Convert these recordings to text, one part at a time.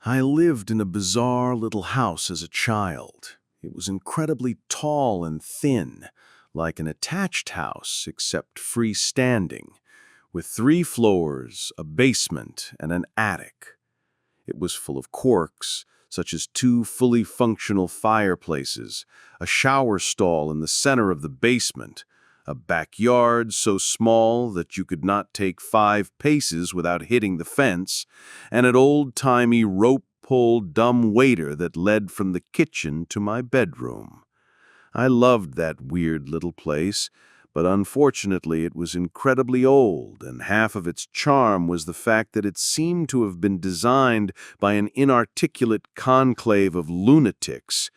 I lived in a bizarre little house as a child. It was incredibly tall and thin, like an attached house except freestanding, with 3 floors, a basement, and an attic. It was full of quirks, such as 2 fully functional fireplaces, a shower stall in the center of the basement, a backyard so small that you could not take 5 paces without hitting the fence, and an old-timey rope-pulled dumb waiter that led from the kitchen to my bedroom. I loved that weird little place, but unfortunately it was incredibly old, and half of its charm was the fact that it seemed to have been designed by an inarticulate conclave of lunatics,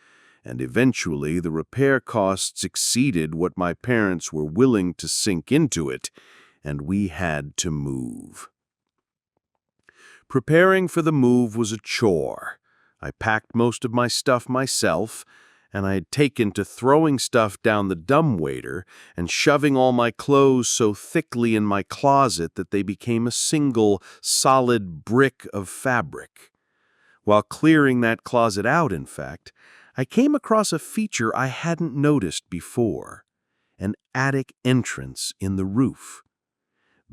and eventually the repair costs exceeded what my parents were willing to sink into it, and we had to move. Preparing for the move was a chore. I packed most of my stuff myself, and I had taken to throwing stuff down the dumbwaiter and shoving all my clothes so thickly in my closet that they became a single, solid brick of fabric. While clearing that closet out, in fact, I came across a feature I hadn't noticed before: an attic entrance in the roof.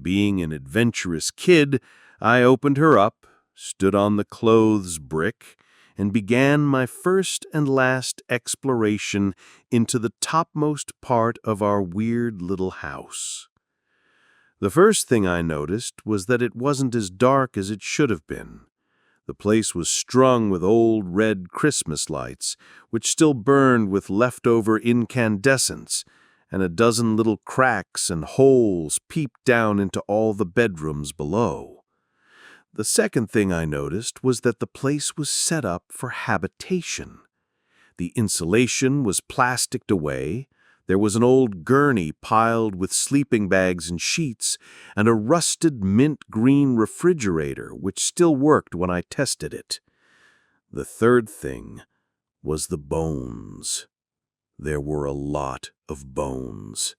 Being an adventurous kid, I opened her up, stood on the clothes brick, and began my first and last exploration into the topmost part of our weird little house. The first thing I noticed was that it wasn't as dark as it should have been. The place was strung with old red Christmas lights, which still burned with leftover incandescence, and a dozen little cracks and holes peeped down into all the bedrooms below. The second thing I noticed was that the place was set up for habitation. The insulation was plasticed away, there was an old gurney piled with sleeping bags and sheets, and a rusted mint-green refrigerator which still worked when I tested it. The third thing was the bones. There were a lot of bones.